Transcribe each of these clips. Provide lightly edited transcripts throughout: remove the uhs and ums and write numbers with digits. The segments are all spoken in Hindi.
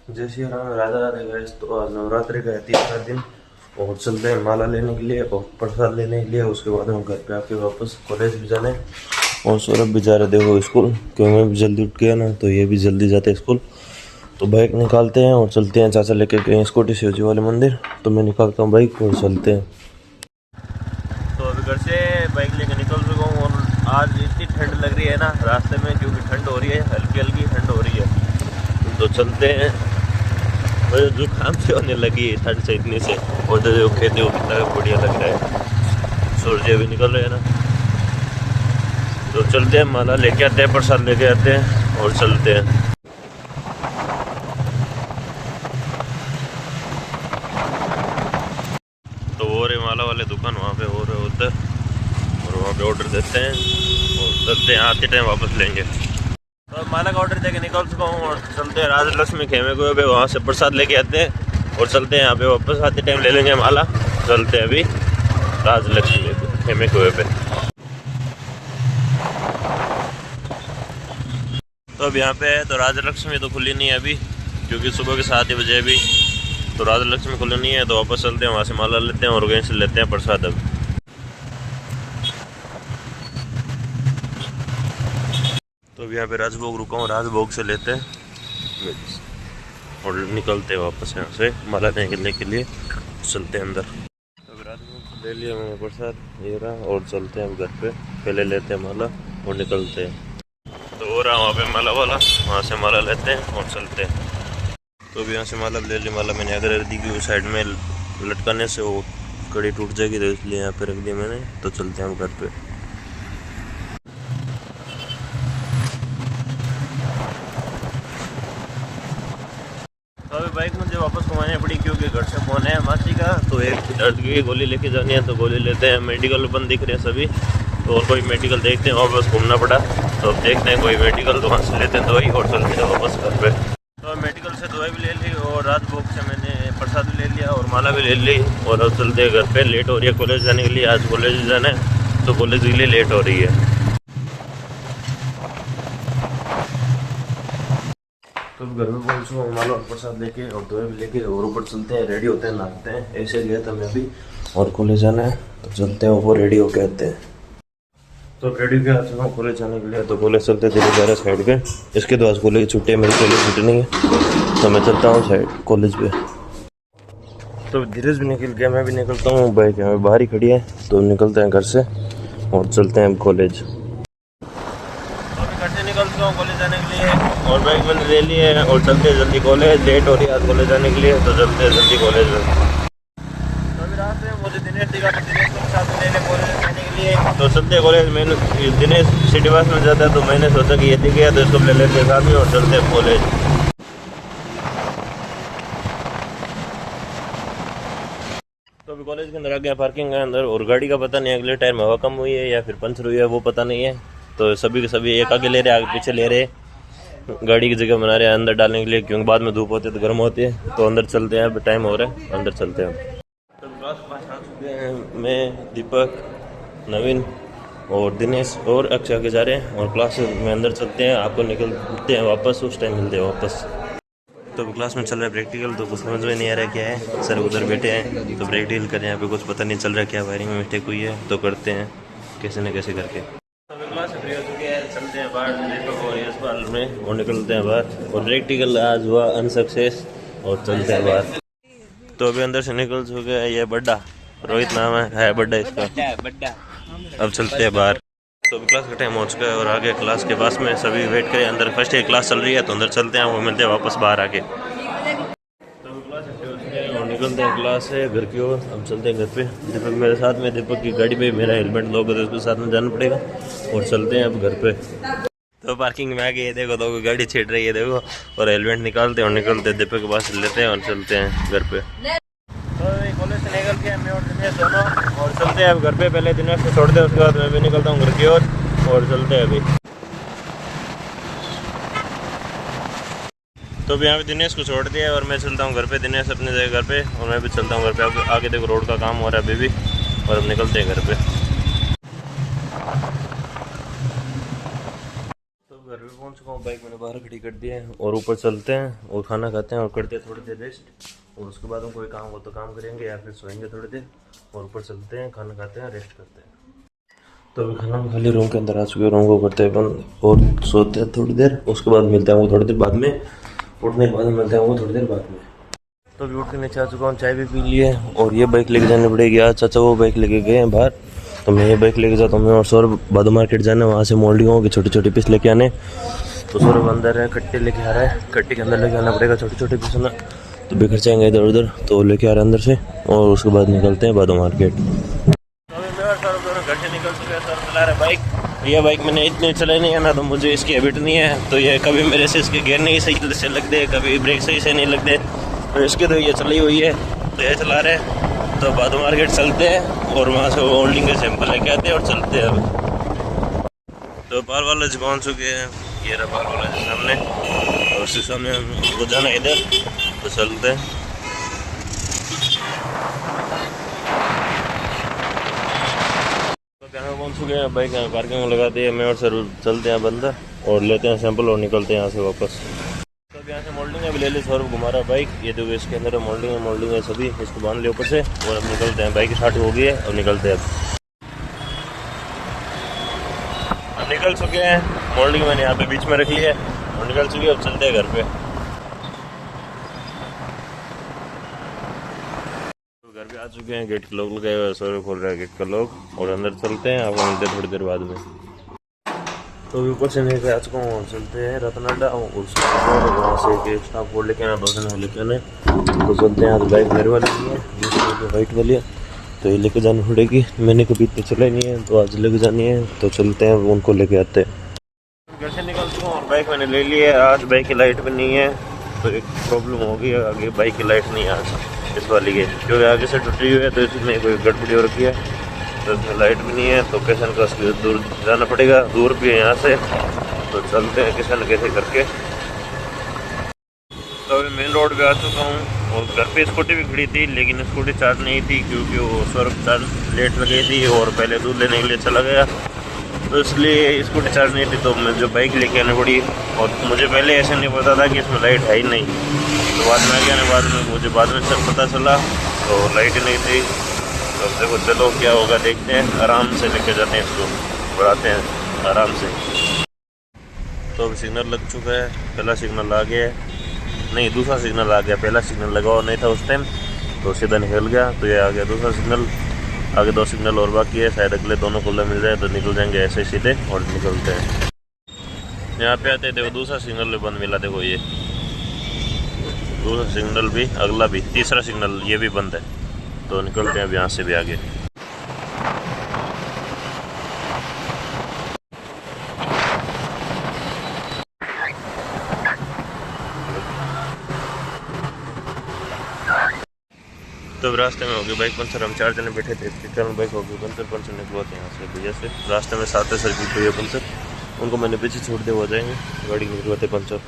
जय श्री राम, राधा राधे गाइस। तो आज नवरात्रि का है तीसरा दिन और चलते हैं माला लेने के लिए और प्रसाद लेने के लिए। उसके बाद हम घर पे आके वापस कॉलेज भी जाने। और सौरभ भी जा रहे देखो स्कूल, क्योंकि मैं भी जल्दी उठ गया ना, तो ये भी जल्दी जाते हैं स्कूल। तो बाइक निकालते हैं और चलते हैं। चाचा लेके गए स्कूटी शिवजी वाले मंदिर, तो मैं निकालता हूँ बाइक और चलते हैं। तो अभी घर से बाइक लेके निकल चुका हूँ और आज इतनी ठंड लग रही है ना रास्ते में, क्योंकि ठंड हो रही है, हल्की हल्की ठंड हो रही है। तो चलते हैं। मुझे जुकाम से होने लगी है ठंड से इतनी से। और जो खेती हो कितना बढ़िया लग रहा है, सूरज भी निकल रहे हैं ना। तो चलते हैं, माला लेके आते हैं, प्रसाद लेके आते हैं और चलते हैं। तो वो रहे माला वाले दुकान, वहाँ पे हो रहे उधर, और वहाँ पे ऑर्डर देते हैं और चलते हैं। आते टाइम वापस लेंगे। तो माला का ऑर्डर देके निकल चुका हूँ और चलते हैं राजलक्ष्मी खेमे को पे, वहाँ से प्रसाद लेके आते हैं और चलते हैं यहाँ पे। वापस आते टाइम ले लेंगे माला। चलते हैं अभी राजलक्ष्मी खेमे को पे। तो अब यहाँ पे है, तो राजलक्ष्मी तो खुली नहीं है अभी, क्योंकि सुबह के 7 बजे अभी। तो राजलक्ष्मी खुली नहीं है, तो वापस चलते हैं, वहाँ से माला लेते हैं और कहीं से लेते हैं प्रसाद। अब तो अब यहाँ पे राजभोग रुका हूँ, राजभोग से लेते हैं और निकलते हैं वापस यहाँ से माला लेने के लिए। चलते हैं अंदर। अब राजभोग ले लिया मैंने प्रसाद ये रहा, और चलते हैं अब घर पे। पहले लेते हैं माला और निकलते हैं। तो हो रहा वहाँ पे माला वाला, वहाँ से माला लेते हैं और चलते हैं। तो अब यहाँ से माला ले ली। माला मैंने अगर रख दी कि उस साइड में लटकाने से वो कड़ी टूट जाएगी, तो इसलिए यहाँ पे रख दी मैंने। तो चलते हैं हम घर पे। तो अभी बाइक मुझे वापस घुमानी पड़ी, क्योंकि घर से फोन है मासी का, तो एक दर्द की गोली लेके जानी है, तो गोली लेते हैं। मेडिकल बंद दिख रहे हैं सभी, तो और कोई मेडिकल देखते हैं, वापस घूमना पड़ा। तो अब देखते हैं कोई मेडिकल, तो वहाँ से लेते हैं दवाई और चलते हैं वापस घर पे। तो मेडिकल से दवाई भी ले ली और राजभोग से मैंने प्रसाद भी ले लिया और माला भी ले ली। और अब चलते हैं घर पे। लेट हो रही है कॉलेज जाने के लिए, आज कॉलेज जाना है, तो कॉलेज के लिए लेट हो रही है। तो घर में पहुंच चुका हूँ, माला और प्रसाद लेके और दवाई भी लेके, और ऊपर चलते हैं। रेडी होते हैं, नहाते हैं। ऐसे गया था मैं अभी, और कॉलेज जाना है, तो चलते हैं ऊपर रेडी होके आते हैं। तो रेडी होके आ चुका हूँ कॉलेज जाने के लिए। तो कॉलेज चलते धीरे धीरे साइड पे। इसके तो आज कॉलेज की छुट्टी है, मेरी कॉलेज छुट्टी नहीं है, तो मैं चलता हूँ साइड कॉलेज पे। तो धीरज भी निकल गया, मैं भी निकलता हूँ। बाइक यहाँ बाहर ही खड़ी है, तो निकलते हैं घर से और चलते हैं कॉलेज। घर से निकल चुका हूँ कॉलेज जाने के लिए, और बैग मैंने ले लिए है और चलते हैं जल्दी कॉलेज। लेट हो रही है आज कॉलेज जाने के लिए, तो चलते हैं जल्दी कॉलेज में। तो अभी रात में मुझे दिनेश दिखा, दिनेश को साथ में ले कॉलेज जाने के लिए, तो चलते हैं कॉलेज। मैंने दिनेश सिटी बस में जाता है, तो मैंने सोचा कि ये दिख गया, तो इसको ले लेते हैं साथ में और चलते हैं कॉलेज। तो अभी कॉलेज के अंदर आ गया, पार्किंग है अंदर, और गाड़ी का पता नहीं अगले टायर में हवा कम हुई है या फिर पंचर हुई है, वो पता नहीं है। तो सभी के सभी एक आगे ले रहे, आगे पीछे ले रहे, गाड़ी की जगह बना रहे हैं अंदर डालने के लिए, क्योंकि बाद में धूप होती है तो गर्म होती है। तो अंदर चलते हैं, अब टाइम हो रहा है, अंदर चलते हैं। तो क्लास में आ चुके हैं, मैं, दीपक, नवीन और दिनेश और अक्षय आगे जा रहे हैं, और क्लास में अंदर चलते हैं। आपको निकलते हैं वापस, उस टाइम मिलते हैं वापस। तो क्लास में चल रहा है प्रैक्टिकल, तो कुछ समझ में नहीं आ रहा है क्या है। सर उधर बैठे हैं, तो प्रैक्टिकल करें। यहाँ पे कुछ पता नहीं चल रहा है क्या वायरिंग में मिस्टेक हुई है, तो करते हैं कैसे न कैसे करके। क्लास में फ्री हो चुके हैं, चलते हैं बाहर दीपक और यशपाल में, और निकलते हैं बाहर। और प्रैक्टिकल आज हुआ अनसक्सेस, और चलते हैं बाहर। तो अभी अंदर से निकल चुके हैं। ये बड्डा रोहित नाम है बड्डा इसका। अब चलते हैं बाहर। तो अभी क्लास का टाइम हो चुका है, और आगे क्लास के पास में सभी वेट करें। अंदर फर्स्ट ईयर क्लास चल रही है, तो अंदर चलते हैं, वो मिलते हैं वापस बाहर आके। तो क्लास हो चुके हैं और निकलते हैं क्लास से घर की ओर। अब चलते हैं घर पे। दीपक मेरे साथ में, दीपक की गाड़ी पे मेरा हेलमेट लोगे तो उसके साथ में जाना पड़ेगा, और चलते हैं अब घर पे। तो पार्किंग में आ गए, देखो तो गाड़ी छेड़ रही है देखो, और हेलमेट निकालते हैं और निकलते दीपक के पास लेते हैं और चलते हैं घर पे। तो कॉलेज से निकल के मैं और दिनेश दोनों, और चलते हैं अब घर पे। पहले दिनेश को छोड़ते हैं, उसके बाद मैं भी निकलता हूँ घर की ओर, और चलते हैं अभी। तो अभी यहाँ पे दिनेश को छोड़ दिया और मैं चलता हूँ घर पे। दिनेश अपने जगह घर पे, और मैं भी चलता हूँ घर पे। अब आगे देखो रोड का काम हो रहा है अभी भी, और अब निकलते हैं घर पे। तो घर पे पहुंच चुका हूँ, बाइक मैंने बाहर खड़ी कर दी है और ऊपर चलते हैं और खाना खाते हैं और करते हैं थोड़ी देर रेस्ट और उसके बाद हम कोई काम हो तो काम करेंगे या फिर सोएंगे थोड़ी देर और ऊपर चलते हैं, खाना खाते हैं, रेस्ट करते हैं। तो अभी खाना खा लिया, रूम के अंदर आ चुके हैं, रूम को करते हैं बंद और सोते हैं थोड़ी देर, उसके बाद मिलते हैं वो थोड़ी देर बाद में, उठने के बाद मिलते हैं वो थोड़ी देर बाद में। तो अभी उठ के नीचे आ चुका हूँ, चाय भी पी ली है और ये बाइक लेके जानी पड़ेगी। आज चाचा वो बाइक लेके गए हैं बाहर, तो मैं ये बाइक लेके जाता हूँ। मैं और सौरभ बादू मार्केट जाना है, वहाँ से मोल्डिंगों की छोटी छोटी पीस लेके आने। तो सौरभ अंदर है, कट्टे लेके आ रहा है, कट्टे के अंदर लेके आना पड़ेगा छोटे छोटे पीस ना, तो बिखर जाएंगे इधर उधर, तो लेके आ रहे हैं अंदर से और उसके बाद निकलते हैं बादू मार्केट। तो अभी मैं और सौरभ दोनों घर से निकल चुके हैं। सौरभ चला रहा है बाइक, ये बाइक मैंने इतनी चलाई नहीं है ना, तो मुझे इसकी हैबिट नहीं है, तो ये कभी मेरे से इसके गियर नहीं सही से लगते, कभी ब्रेक सही से नहीं लगते, तो इसके तो ये चली हुई है, तो ये चला रहे हैं। तो बादू मार्केट चलते हैं और वहाँ से होल्डिंग के सैंपल लेके आते हैं और चलते हैं। अब तो पाल वाला जी पहुँच चुके हैं, ये रहा पाल वाला जी सामने, और उसके सामने हमको जाना है इधर, तो चलते हैं। तो यहाँ पहुँच चुके हैं, बाइक यहाँ पार्किंग में लगा दी है। मैं और सर चलते हैं बंदा और लेते हैं सैंपल और निकलते हैं यहाँ से वापस। तो यहाँ से मोल्डिंग है, ले ली सौरभ घुमा रहा बाइक, ये देखो इसके अंदर मोल्डिंग है सभी, इसको बांध लिया ऊपर से और अब निकलते हैं। बाइक स्टार्ट हो गई है और निकलते हैं। अब निकल चुके हैं, मोल्डिंग मैंने यहाँ पे बीच में रख ली है और निकल चुके हैं। अब चलते हैं घर पे। तो घर पे आ चुके हैं, गेट का लॉक लगाया हुआ है, सौरभ खोल रहा है गेट का लॉक और अंदर चलते हैं। आपको मिलते हैं थोड़ी देर बाद में। तो ऊपर से मैं आ चुका हूँ, चलते हैं रतनाडा और उसके बाद वहाँ से एक स्टाफ बोर्ड लेके आना, 2 दिन लेके आने, तो चलते हैं। आज बाइक मेरे वाली है, दूसरी वाइट वाली है, तो ये लेके जानी पड़ेगी। मैंने कभी इतनी चलाई नहीं है, तो आज लेके जानी है, तो चलते हैं उनको लेके आते हैं। घर से निकल चुका हूँ और बाइक मैंने ले ली है। आज बाइक की लाइट भी नहीं है, तो एक प्रॉब्लम हो गई, आगे बाइक की लाइट नहीं है आज इस वाली के, क्योंकि आगे से टूटी हुई है, तो इसमें कोई गड़बड़ी हो रखी है, तो इसमें लाइट भी नहीं है। तो किसान का दूर जाना पड़ेगा, दूर भी है यहाँ से, तो चलते हैं किसान कैसे करके। तो अभी मेन रोड पे आ चुका हूँ और घर पे स्कूटी भी खड़ी थी, लेकिन स्कूटी चार्ज नहीं थी, क्योंकि वो सौरभ चार्ज लेट लगी थी और पहले दूध लेने के लिए चला गया, तो इसलिए स्कूटी चार्ज नहीं थी। तो मैं जो बाइक लेके आनी पड़ी, और मुझे पहले ऐसे नहीं पता था कि इसमें लाइट है ही नहीं, तो बाद में आगे आने बाद में मुझे बाद में सब पता चला, तो लाइट ही नहीं थी। तो देखो चलो क्या होगा देखते हैं, आराम से लेके जाते हैं इसको, बढ़ाते हैं आराम से। तो अभी सिग्नल लग चुका है, पहला सिग्नल आ गया है, नहीं दूसरा सिग्नल आ गया, पहला सिग्नल लगा हुआ नहीं था उस टाइम, तो सीधा निकल गया, तो ये आ गया दूसरा सिग्नल। आगे 2 सिग्नल और बाकी है, शायद अगले दोनों खुला मिल जाए तो निकल जाएंगे ऐसे सीधे और निकलते हैं। यहाँ पे आते देखो दूसरा सिग्नल बंद मिला, देखो ये दूसरा सिग्नल भी, अगला भी, तीसरा सिग्नल ये भी बंद है, तो निकलते हैं अब यहाँ से भी आगे। तो रास्ते में हो गई बाइक पंचर, हम 4 जने बैठे थे, पिकअप बाइक हो गई पंचर निकलवाते हैं यहाँ से भैया से। रास्ते में 7 सर्किल हुई है पंचर, उनको मैंने पीछे छोड़ दिया, हो जाएंगे, गाड़ी निकलवाते पंचर।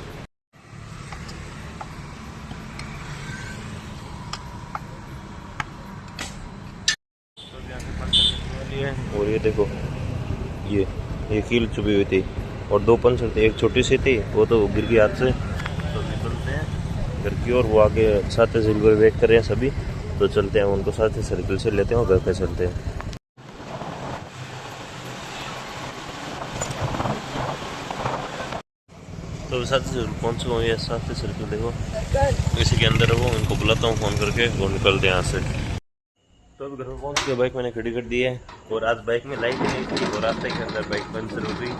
और ये देखो ये कील चुभी हुई थी और 2 पंचर थे, एक छोटी सी थी वो तो गिर गई हाथ से। तो निकलते हैं घर की ओर, वो आगे साथ सर्किल वेट कर रहे हैं सभी, तो चलते हैं उनको साथ ही सर्किल से लेते हैं और घर पे चलते हैं। तो साथ ही पहुँच चुका हूँ, ये साथ ही सर्किल देखो इसी के अंदर है वो, उनको बुलाता हूँ फ़ोन करके, वो निकलते हैं यहाँ से। तो अभी घर में पहुँच के बाइक मैंने खड़ी कर दी है और आज बाइक में लाइट नहीं थी और रास्ते के अंदर बाइक पंचर हो गई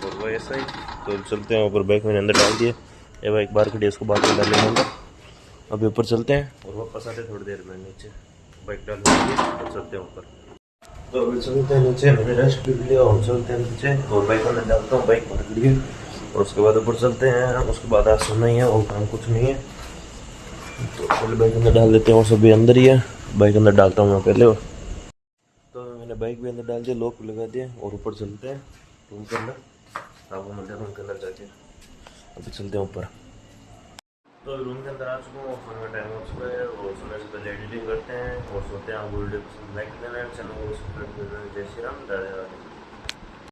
और वो ऐसा ही, तो चलते हैं ऊपर। बाइक मैंने अंदर डाल दिए, ये बाइक बाहर खड़ी है, उसको बाहर डालेंगे अंदर। अभी ऊपर चलते हैं और वापस आते थोड़ी देर में नीचे, बाइक डाल देंगे और चलते हैं ऊपर। तो अभी चलते हैं नीचे, मैंने रेस्ट भी लिया और चलते हैं नीचे और बाइक अंदर डालता हूँ, बाइक बाहर खड़ी है और उसके बाद ऊपर चलते हैं। उसके बाद आज सोना ही है और काम कुछ नहीं है, तो पहले बाइक अंदर डाल देते हैं और सभी अंदर ही है। बाइक अंदर डालता हूँ मैं पहले, तो मैंने बाइक भी अंदर डाल दिया, लॉक भी लगा दिया और ऊपर चलते हैं रूम के अंदर। आपको मिलते हैं रूम के अंदर जाके, अभी चलते हैं ऊपर। तो रूम के अंदर आ चुका हूँ, सोने का टाइम हो चुका है और सोने से पहले एडिटिंग करते हैं और सोते हैं। आपको वीडियो पसंद लाइक देना, चैनल को सब्सक्राइब करना। जय श्री राम, राधे राधे।